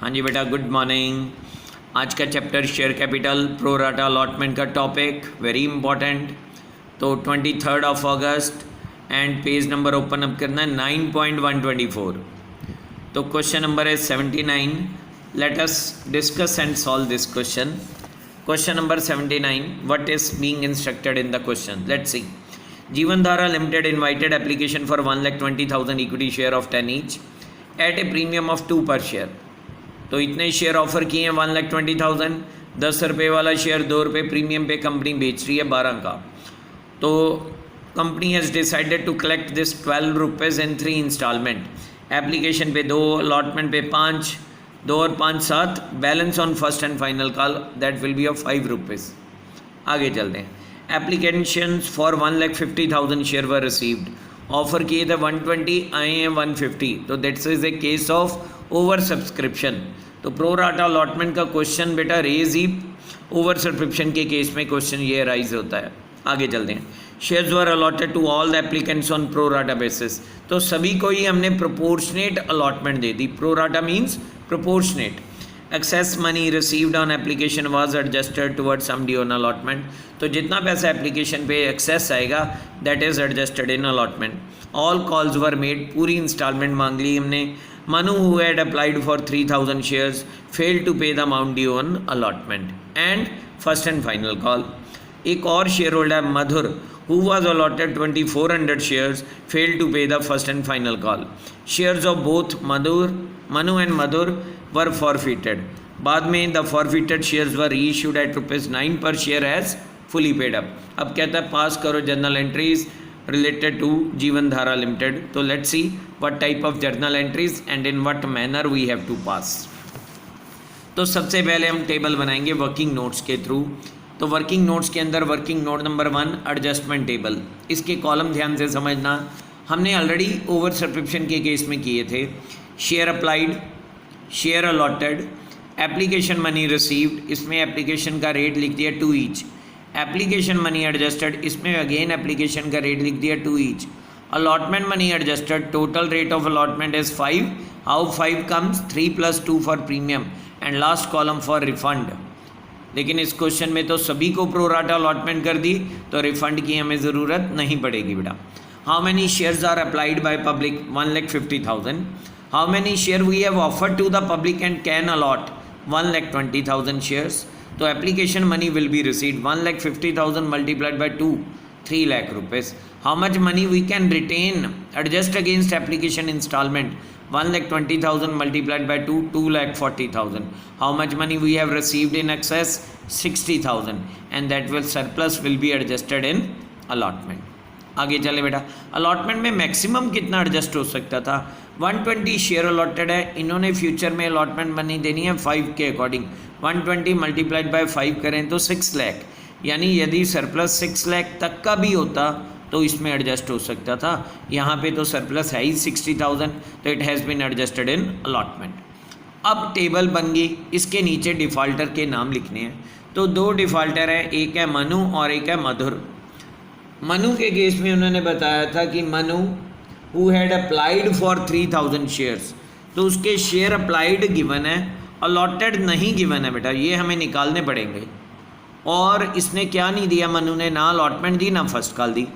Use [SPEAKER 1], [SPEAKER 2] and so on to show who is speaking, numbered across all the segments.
[SPEAKER 1] हाँ जी बेटा, good morning. आज का chapter share capital pro rata allotment का टॉपिक वेरी इंपॉर्टेंट। तो 23 अगस्त and page number open up करना है 9.124। तो क्वेश्चन नंबर है 79। Let us discuss and solve this question. Question number 79, what is being instructed in the question? Let's see. Jeevandhara limited invited application for 1,20,000 equity share of 10 each at a premium of 2 per share. तो इतने share offer किए हैं 1,20,000, 10 रुपये वाला share 2 रुपये premium पे company बेच रही है 12 का। तो company has decided to collect this 12 rupees in 3 installment. Application पे 2, अलॉटमेंट पे 5, 2 और 5 7, balance on first and final call that will be of 5 rupees. आगे चलते हैं। Applications for 1,50,000 share were received. Offer किए थे 120, आए हैं 150। तो that's is a case of over subscription. तो प्रो राटा अलॉटमेंट का क्वेश्चन बेटा रेज ही ओवर सब्सक्रिप्शन के केस में क्वेश्चन ये राइज होता है। आगे चलते हैं। Shares were allotted to all the applicants on pro rata basis. तो सभी को ही हमने प्रोपोर्शनेट अलॉटमेंट दे दी। Pro rata means proportionate. Excess money received on application was adjusted toward sum due on allotment. तो जितना पैसा एप्लीकेशन पे एक्सेस आएगा that is adjusted in allotment. All calls were made, पूरी इंस्टॉलमेंट मांग ली हमने। Manu, who had applied for 3,000 shares, failed to pay the amount due on allotment and first and final call. एक और share holder Madhur, who was allotted 2,400 shares, failed to pay the first and final call. Shares of both Manu and Madhur were forfeited. बाद में the forfeited shares were reissued at ₹9 per share as fully paid up. अब कहता है पास करो journal entries related to जीवन धारा limited. तो let's see what type of journal entries and in what manner we have to pass। तो सबसे पहले हम टेबल बनाएंगे वर्किंग नोट्स के थ्रू। तो वर्किंग नोट्स के अंदर working note number 1 adjustment table. इसके कॉलम ध्यान से समझना, हमने ऑलरेडी ओवर सब्सक्रिप्शन के केस में किए थे। Share applied, share allotted, application money received, इसमें एप्लीकेशन का रेट लिख दिया 2 ईच। एप्लीकेशन मनी एडजस्टेड, इसमें अगेन एप्लीकेशन का रेट लिख दिया 2 each. Allotment money adjusted, total rate of allotment is 5। How 5 comes? 3 + 2 for premium and last column for refund. लेकिन इस क्वेश्चन में तो सभी को प्रो राटा अलॉटमेंट कर दी, तो रिफंड की हमें ज़रूरत नहीं पड़ेगी बेटा। How many shares are applied by public? 1,50,000। How many share we have offered to the public and can allot? 1,20,000 shares. तो application money will be received 1,50,000 multiplied by 2, 3 lakh rupees. How much money we can retain adjust against application instalment? 1,20,000 multiplied by 2, 2,40,000। How much money we have received in excess? 60,000 and that will surplus will be adjusted in allotment. आगे चले बेटा। Allotment में maximum कितना adjust हो सकता था? 120 share allotted है, इन्होंने फ्यूचर में अलॉटमेंट मनी देनी है 5 के अकॉर्डिंग। 120 मल्टीप्लाइड बाय 5 करें तो 6 लाख, यानी यदि सरप्लस 6 लाख तक का भी होता तो इसमें एडजस्ट हो सकता था। यहाँ पे तो सरप्लस है ही 60,000, तो it has been adjusted in allotment. अब टेबल बन गई, इसके नीचे डिफ़ॉल्टर के नाम लिखने हैं। तो 2 डिफ़ॉल्टर हैं, एक है मनु और एक है मधुर। मनु के केस में उन्होंने बताया था कि Manu who had applied for 3,000 shares, तो उसके शेयर अप्लाइड गिवन है, अलॉटेड नहीं गिवन है बेटा, ये हमें निकालने पड़ेंगे। और इसने क्या नहीं दिया मनु ने? ना अलॉटमेंट दी ना फर्स्ट कॉल दी।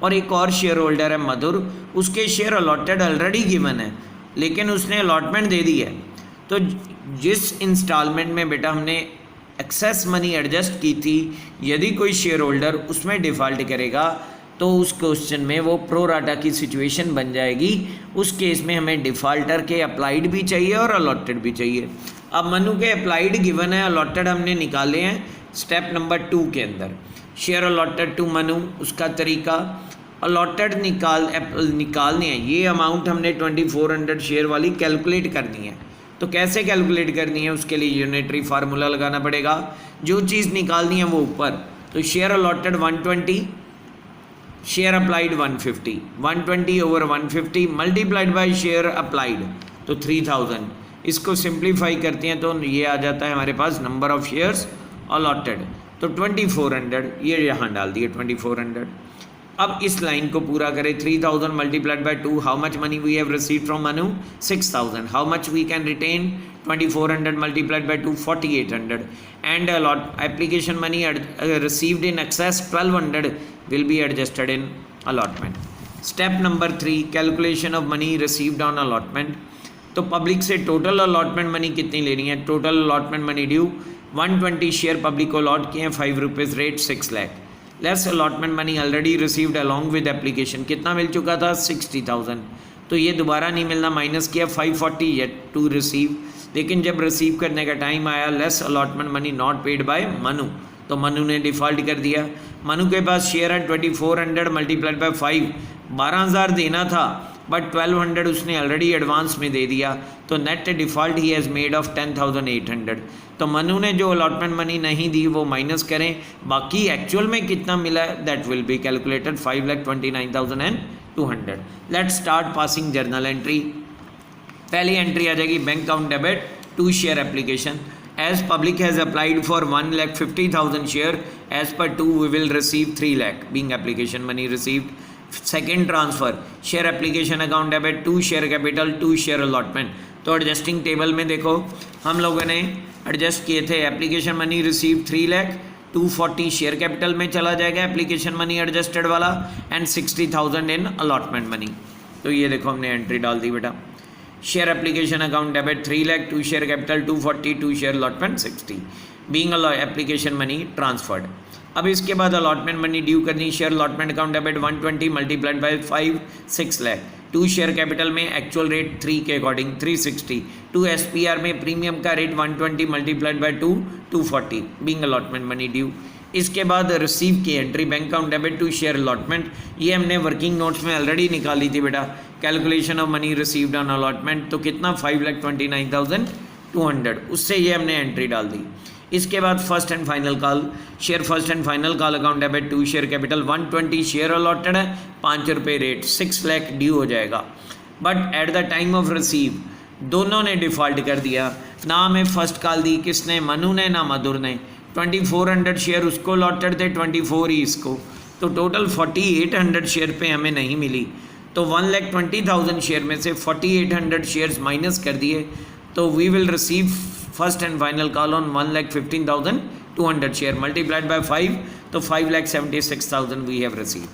[SPEAKER 1] और एक और शेयर होल्डर है मधुर, उसके शेयर अलॉटेड ऑलरेडी गिवन है लेकिन उसने अलॉटमेंट दे दी है। तो जिस इंस्टॉलमेंट में बेटा हमने एक्सेस मनी एडजस्ट की थी, यदि कोई शेयर होल्डर उसमें डिफ़ॉल्ट करेगा तो उस क्वेश्चन में वो प्रो राटा की सिचुएशन बन जाएगी। उस केस में हमें डिफ़ॉल्टर के अप्लाइड भी चाहिए और अलॉटेड भी चाहिए। अब मनु के अप्लाइड गिवन है, अलॉटेड हमने निकाले हैं स्टेप नंबर 2 के अंदर। शेयर अलॉटेड टू मनु, उसका तरीका अलॉटेड निकालने हैं। ये अमाउंट हमने 2,400 शेयर वाली कैलकुलेट करनी है। तो कैसे कैलकुलेट करनी है? उसके लिए यूनिटरी फार्मूला लगाना पड़ेगा। जो चीज़ निकालनी है वो ऊपर। तो share allotted 120, share applied 150, 120 over 150 multiplied by share applied तो 3,000। इसको सिंप्लीफाई करते हैं तो ये आ जाता है हमारे पास नंबर ऑफ़ शेयर्स अलॉटेड। तो 2,400 ये यहाँ डाल दिए 2,400। अब इस लाइन को पूरा करें, 3000 multiplied by 2, how much money we have received from Manu, 6000, how much we can retain, 2400 multiplied by 2, 4800, and application money received in excess 1200 will be adjusted in allotment. Step number 3, calculation of money received on allotment. तो public से total allotment money कितनी लेनी है, total allotment money due 120 share public को allot किए हैं, 5 rupees rate, 6 lakh, less allotment money already received along with application, कितना मिल चुका था, 60,000, तो ये दोबारा नहीं मिलना, माइनस किया 540 येट टू रिसीव, लेकिन जब रिसीव करने का टाइम आया, less allotment money not paid by Manu, तो मनु ने डिफ़ॉल्ट कर दिया। मनु के पास शेयर है 2400 मल्टीप्लाइड बाय 5, 12,000 देना था, बट 1200 उसने ऑलरेडी एडवांस में दे दिया, तो net default he has made of 10,800। तो मनु ने जो अलॉटमेंट मनी नहीं दी वो माइनस करें, बाकी एक्चुअल में कितना मिला है that will be calculated, 5,29,200। Let's start passing journal entry. पहली एंट्री आ जाएगी bank account debit to share application, as public has applied for 1,50,000 share, as per 2 we will receive 3 lakh being application money received. Second transfer, share application account debit to share capital to share allotment. तो adjusting table में देखो हम लोगों ने adjust किए थे, application money receive 3 lakh, 240 share capital में चला जाएगा एप्लीकेशन मनी एडजस्टेड वाला, एंड 60,000 इन अलॉटमेंट मनी। तो ये देखो हमने एंट्री डाल दी बेटा, share application account debit 3 lakh, to share capital 240, to share allotment 60 being application money transferred. अब इसके बाद अलॉटमेंट मनी ड्यू करनी, share allotment account debit 120 multiplied by 5, 6 lakh, to share capital में एक्चुअल रेट 3 के अकॉर्डिंग 360, टू एसपीआर में premium का rate 120 multiplied by 2, 240 being allotment money due. इसके बाद रिसीव की entry, bank account debit to share allotment, ये हमने वर्किंग नोट्स में ऑलरेडी निकाली थी बेटा, calculation of money received on allotment, तो कितना 5,29,200, उससे ये हमने एंट्री डाल दी। इसके बाद first and final call, share first and final call account debit to share capital 120 share allotted है, 5 रुपये रेट, 6 लाख ड्यू हो जाएगा, but at the time of receive दोनों ने डिफ़ॉल्ट कर दिया, ना हमें फर्स्ट कॉल दी किसने, मनु ने ना मधुर ने, 2400 शेयर उसको अलॉटेड थे, 24 ही इसको, तो टोटल 4800 शेयर पे हमें नहीं मिली, तो 1,20,000 शेयर में से 4800 शेयर्स माइनस कर दिए, तो we will receive first and final call on 1,15,200 share multiplied by 5, तो 5,76,000 वी हैव रिसीव।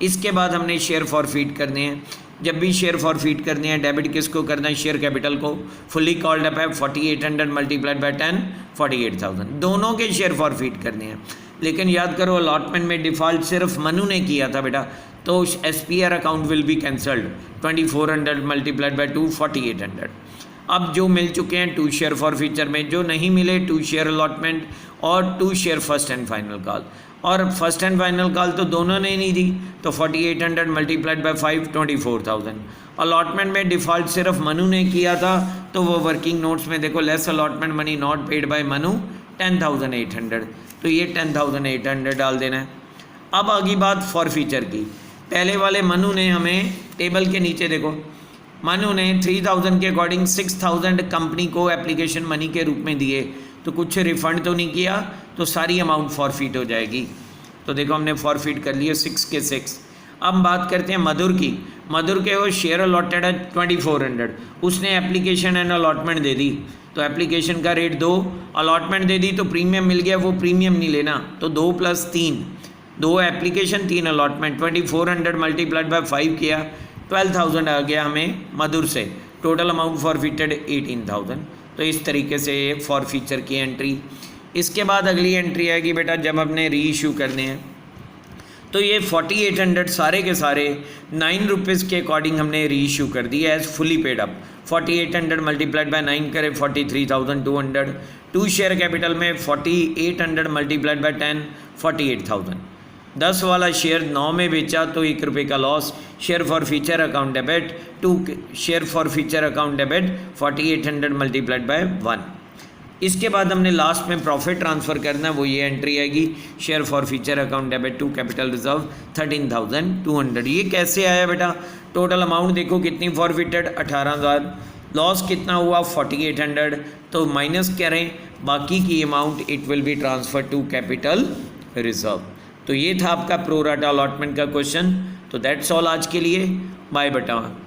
[SPEAKER 1] इसके बाद हमने शेयर फॉरफीट करने हैं, जब भी शेयर फॉरफीट करने हैं डेबिट किसको करना है, शेयर कैपिटल को, फुली कॉल्ड अप है 4800 मल्टीप्लाइड बाय 10, 48,000, दोनों के शेयर फॉरफीट करने हैं। लेकिन याद करो अलॉटमेंट में डिफ़ॉल्ट सिर्फ मनु ने किया था बेटा, तो SPR account will be cancelled, 2400 multiplied by 2, 4800। अब जो मिल चुके हैं 2 शेयर फॉर फ्यूचर में, जो नहीं मिले 2 शेयर अलॉटमेंट और 2 share first and final call, और फर्स्ट एंड फाइनल कॉल तो दोनों ने नहीं दी, तो 4800 मल्टीप्लाइड बाय 5, 24,000। अलॉटमेंट में डिफ़ॉल्ट सिर्फ मनु ने किया था, तो वो वर्किंग नोट्स में देखो, less allotment money not paid by Manu 10,800, तो ये 10,800 डाल देना है। अब आगे बात फॉर फ्यूचर की, पहले वाले मनु ने हमें टेबल के नीचे देखो, मनु ने 3,000 के अकॉर्डिंग 6,000 कंपनी को एप्लीकेशन मनी के रूप में दिए, तो कुछ रिफ़ंड तो नहीं किया, तो सारी अमाउंट फॉरफीट हो जाएगी। तो देखो हमने फॉरफीट कर लिए 6 के 6। अब बात करते हैं मधुर की, मधुर के वो शेयर अलॉटेड है 2400, उसने एप्लीकेशन एंड अलॉटमेंट दे दी, तो एप्लीकेशन का रेट 2, अलॉटमेंट दे दी तो प्रीमियम मिल गया, वो प्रीमियम नहीं लेना, तो 2 + 3, 2 एप्लीकेशन 3 अलॉटमेंट, 2400 मल्टीप्लाइड बाय 5 किया, 12,000 आ गया हमें मधुर से, टोटल अमाउंट फॉरफीटेड 18,000। तो इस तरीके से ये फॉर फीचर की एंट्री। इसके बाद अगली एंट्री आएगी बेटा जब हमने री इशू करने हैं, तो ये 4800 सारे के सारे 9 रुपीज़ के अकॉर्डिंग हमने री इशू कर दिया as fully paid up. 4800 multiplied by 9 करें 43,200, 2 शेयर कैपिटल में 4800 मल्टीप्लाइड बाय 10, 48,000। 10 वाला शेयर 9 में बेचा तो 1 रुपये का loss. Share for future account debit, 2 share for future account debit 4800 multiplied bye 1। इसके बाद हमने लास्ट में प्रॉफिट ट्रांसफ़र करना है, वो ये एंट्री आएगी, share for future account debit to capital reserve 13,200। ये कैसे आया बेटा, टोटल अमाउंट देखो कितनी फॉरफिटेड 18,000, लॉस कितना हुआ 4800, तो माइनस करें बाकी की amount, it will be transfer to capital reserve. तो ये था आपका प्रो राटा अलॉटमेंट का क्वेश्चन। तो दैट्स ऑल आज के लिए, बाय बेटा।